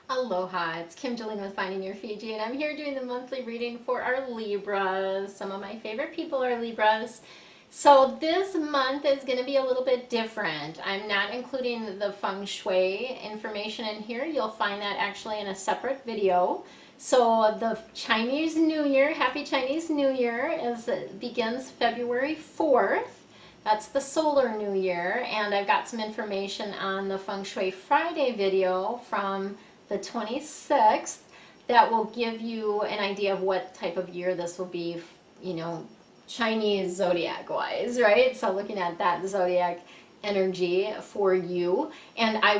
Aloha, it's Kim Jolene with Finding Your Fiji, and I'm here doing the monthly reading for our Libras. Some of my favorite people are Libras. So this month is going to be a little bit different. I'm not including the feng shui information in here. You'll find that actually in a separate video. So the Chinese New Year, Happy Chinese New Year, begins February 4th. That's the solar new year, and I've got some information on the Feng Shui Friday video from the 26th that will give you an idea of what type of year this will be, Chinese zodiac wise, right? So looking at that zodiac energy for you, and I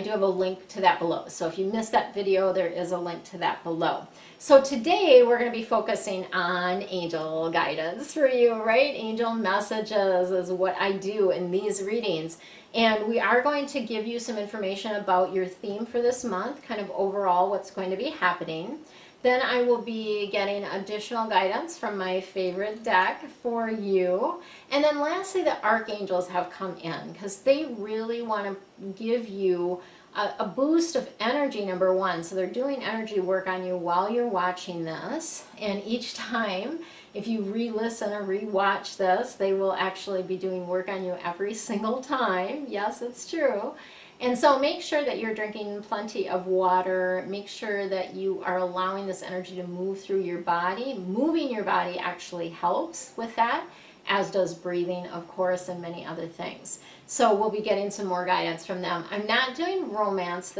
do have a link to that below. So if you missed that video, there is a link to that below. So today we're going to be focusing on angel guidance for you, right? Angel messages is what I do in these readings. And we are going to give you some information about your theme for this month, kind of overall what's going to be happening. Then I will be getting additional guidance from my favorite deck for you. And then lastly, the archangels have come in because they really want to give you a boost of energy, number one. So they're doing energy work on you while you're watching this. And each time, if you re-listen or re-watch this, they will actually be doing work on you every single time. Yes, it's true. And so make sure that you're drinking plenty of water. Make sure that you are allowing this energy to move through your body. Moving your body actually helps with that, as does breathing, of course, and many other things. So we'll be getting some more guidance from them. I'm not doing romance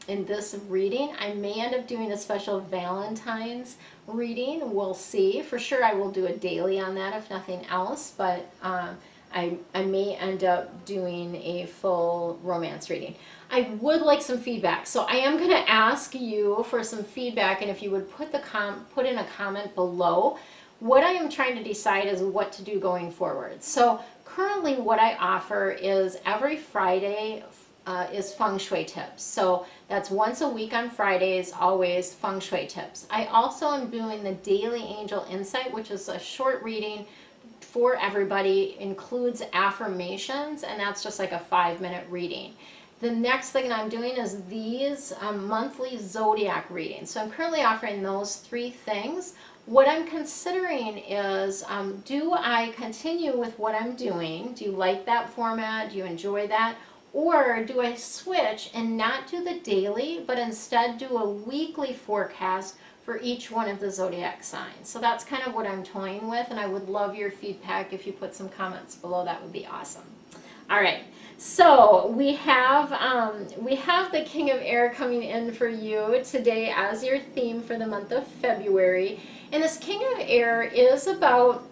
in this reading. I may end up doing a special Valentine's reading. We'll see. For sure, I will do a daily on that, if nothing else, but I may end up doing a full romance reading. I would like some feedback, so I am going to ask you for some feedback, and if you would put in a comment below. What I am trying to decide is what to do going forward. So currently what I offer is every Friday is feng shui tips. So that's once a week on Fridays, always feng shui tips. I also am doing the daily angel insight, which is a short reading for everybody, includes affirmations, and that's just like a 5-minute reading. The next thing I'm doing is these monthly zodiac readings. So I'm currently offering those 3 things. What I'm considering is, do I continue with what I'm doing? Do you like that format? Do you enjoy that? Or do I switch and not do the daily, but instead do a weekly forecast for each one of the zodiac signs? So that's kind of what I'm toying with, and I would love your feedback. If you put some comments below, that would be awesome. All right, so we have the King of Air coming in for you today as your theme for the month of February. And this King of Air is about,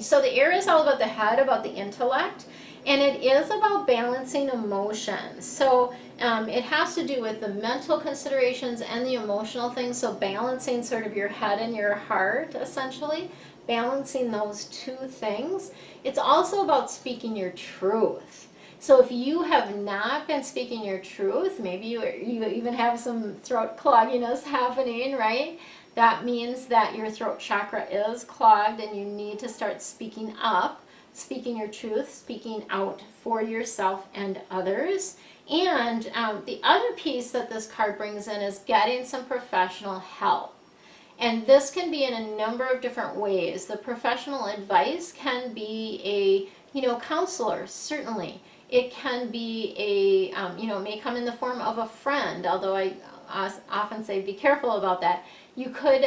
so the air is all about the head, about the intellect, and it is about balancing emotions. So it has to do with the mental considerations and the emotional things, so balancing sort of your head and your heart, essentially, balancing those 2 things. It's also about speaking your truth. So if you have not been speaking your truth, maybe you even have some throat clogginess happening, right? That means that your throat chakra is clogged and you need to start speaking up, speaking your truth, speaking out for yourself and others. And the other piece that this card brings in is getting some professional help. And this can be in a number of different ways. The professional advice can be a, counselor, certainly. It can be it may come in the form of a friend, although I often say be careful about that. You could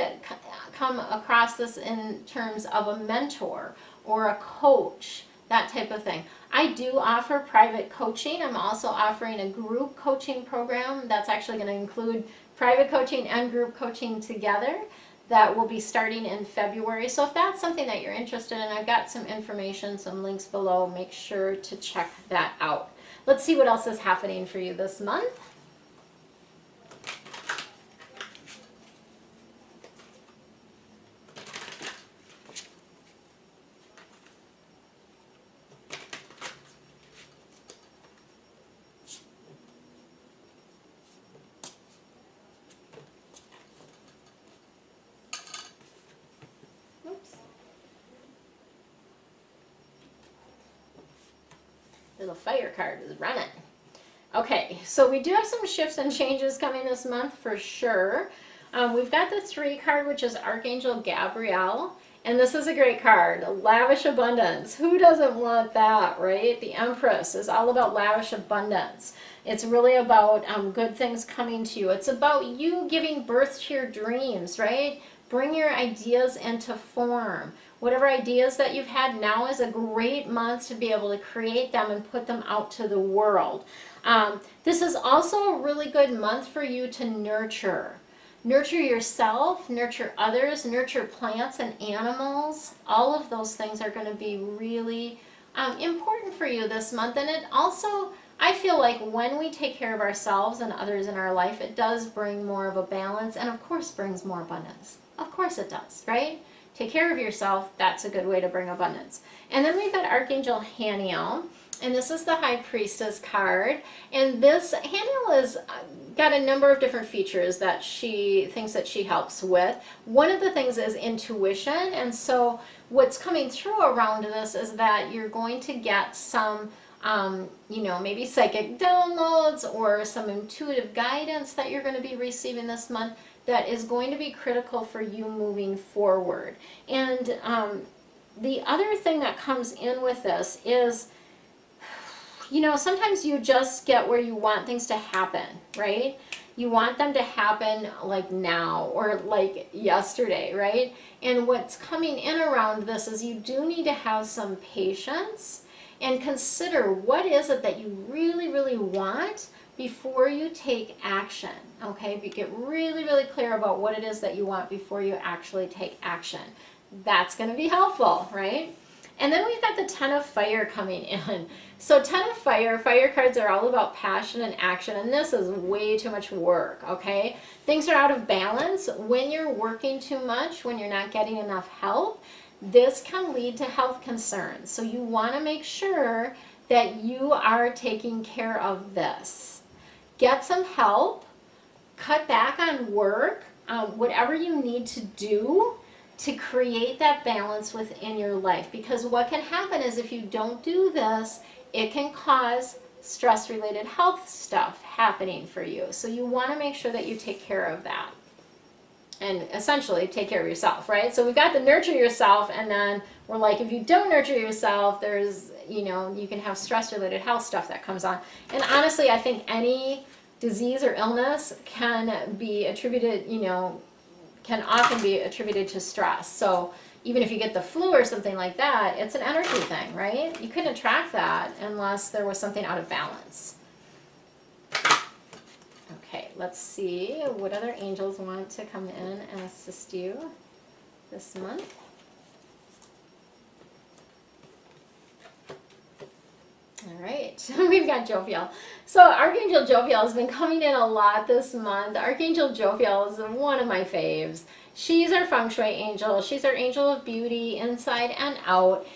come across this in terms of a mentor or a coach, that type of thing. I do offer private coaching. I'm also offering a group coaching program that's actually going to include private coaching and group coaching together. That will be starting in February. So if that's something that you're interested in, I've got some information, some links below. Make sure to check that out. Let's see what else is happening for you this month. Little fire card is running. Okay, so we do have some shifts and changes coming this month for sure. We've got the 3 card, which is Archangel Gabriel. And this is a great card, lavish abundance. Who doesn't want that, right? The Empress is all about lavish abundance. It's really about good things coming to you. It's about you giving birth to your dreams, right? Bring your ideas into form. Whatever ideas that you've had, now is a great month to be able to create them and put them out to the world. This is also a really good month for you to nurture. Nurture yourself, nurture others, nurture plants and animals. All of those things are going to be really important for you this month. And it also, I feel like when we take care of ourselves and others in our life, it does bring more of a balance and of course brings more abundance. Of course it does, right? Take care of yourself, that's a good way to bring abundance. And then we've got Archangel Haniel, and this is the High Priestess card. And this Haniel has got a number of different features that she thinks that she helps with. One of the things is intuition, and so what's coming through around this is that you're going to get some maybe psychic downloads or some intuitive guidance that you're going to be receiving this month that is going to be critical for you moving forward. And the other thing that comes in with this is, sometimes you just get where you want things to happen, right? You want them to happen like now or like yesterday, right? And what's coming in around this is you do need to have some patience and consider what is it that you really, really want before you take action, okay? You get really, really clear about what it is that you want before you actually take action. That's going to be helpful, right? And then we've got the 10 of Fire coming in. So 10 of Fire cards are all about passion and action, and this is way too much work, okay? Things are out of balance. When you're working too much, when you're not getting enough help, this can lead to health concerns. So you want to make sure that you are taking care of this. Get some help, cut back on work, whatever you need to do to create that balance within your life. Because what can happen is if you don't do this, it can cause stress-related health stuff happening for you. So you want to make sure that you take care of that. And essentially take care of yourself, right? So we've got the nurture yourself, and then we're like, if you don't nurture yourself, there's, you can have stress-related health stuff that comes on. And honestly, I think any disease or illness can be attributed, can often be attributed to stress. So even if you get the flu or something like that, it's an energy thing, right? You couldn't attract that unless there was something out of balance. Okay, let's see what other angels want to come in and assist you this month. All right, we've got Jophiel. So Archangel Jophiel has been coming in a lot this month. Archangel Jophiel is one of my faves. She's our feng shui angel. She's our angel of beauty inside and out.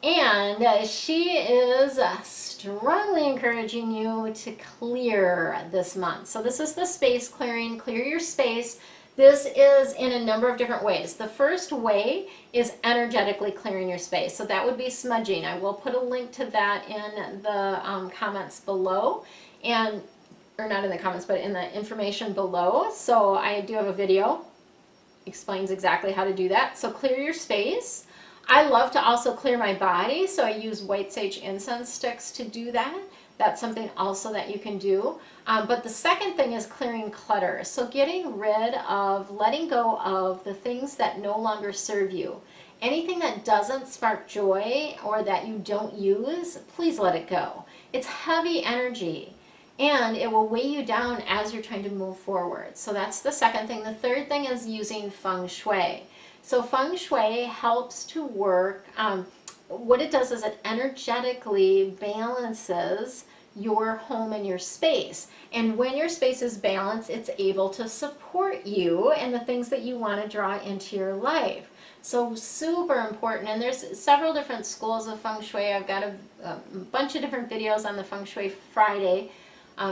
And she is strongly encouraging you to clear this month. So this is the space clearing. Clear your space. This is in a number of different ways. The first way is energetically clearing your space. So that would be smudging. I will put a link to that in the comments below. Or not in the comments, but in the information below. So I do have a video explains exactly how to do that. So clear your space. I love to also clear my body, so I use white sage incense sticks to do that. That's something also that you can do. But the second thing is clearing clutter. So getting rid of, letting go of the things that no longer serve you. Anything that doesn't spark joy or that you don't use, please let it go. It's heavy energy and it will weigh you down as you're trying to move forward. So that's the second thing. The third thing is using feng shui. So feng shui helps to work, what it does is it energetically balances your home and your space. And when your space is balanced, it's able to support you and the things that you want to draw into your life. So super important. And there's several different schools of feng shui. I've got a bunch of different videos on the Feng Shui Friday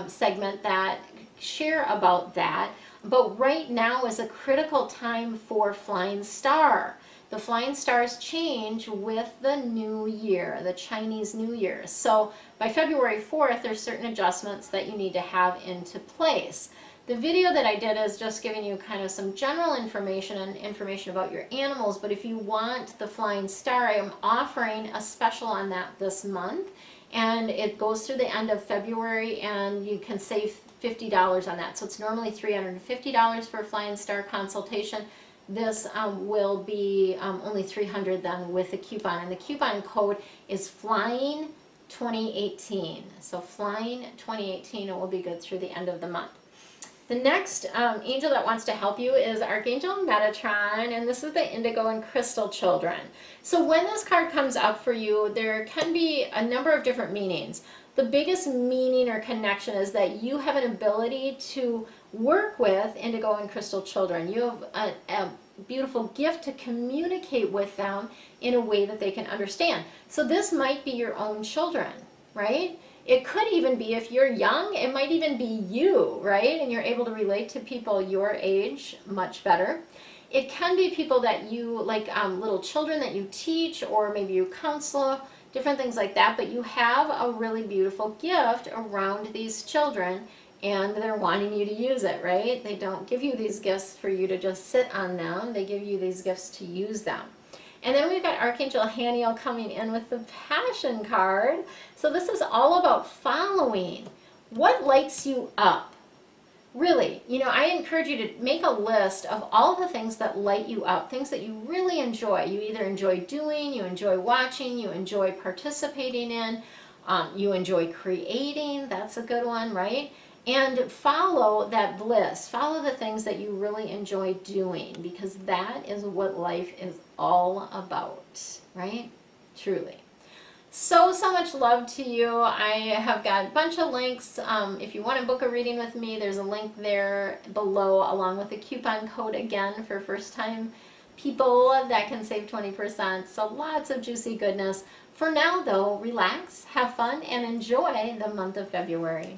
segment that share about that. But right now is a critical time for Flying Star. the flying stars change with the new year, the Chinese New Year. So by February 4th, there's certain adjustments that you need to have into place. The video that I did is just giving you kind of some general information and information about your animals, but if you want the flying star, I am offering a special on that this month, and it goes through the end of February, and you can save $50 on that. So it's normally $350 for a flying star consultation. This will be only $300 then with a coupon, and the coupon code is Flying 2018. So Flying 2018, it will be good through the end of the month. The next angel that wants to help you is Archangel Metatron, and this is the Indigo and Crystal Children. So when this card comes up for you, there can be a number of different meanings. The biggest meaning or connection is that you have an ability to work with Indigo and Crystal Children. You have a beautiful gift to communicate with them in a way that they can understand. So this might be your own children, right? It could even be, if you're young, it might even be you, right? And you're able to relate to people your age much better. It can be people that you, like little children that you teach, or maybe you counsel, different things like that, but you have a really beautiful gift around these children, and they're wanting you to use it, right? They don't give you these gifts for you to just sit on them. They give you these gifts to use them. And then we've got Archangel Haniel coming in with the Passion card. So this is all about following. What lights you up? Really, you know, I encourage you to make a list of all the things that light you up, things that you really enjoy. You either enjoy doing, you enjoy watching, you enjoy participating in, you enjoy creating. That's a good one, right? And follow that bliss. Follow the things that you really enjoy doing, because that is what life is all about, right? Truly. So much love to you. I have got a bunch of links. If you want to book a reading with me, there's a link there below, along with a coupon code again for first-time people that can save 20%. So lots of juicy goodness. For now, though, relax, have fun, and enjoy the month of February.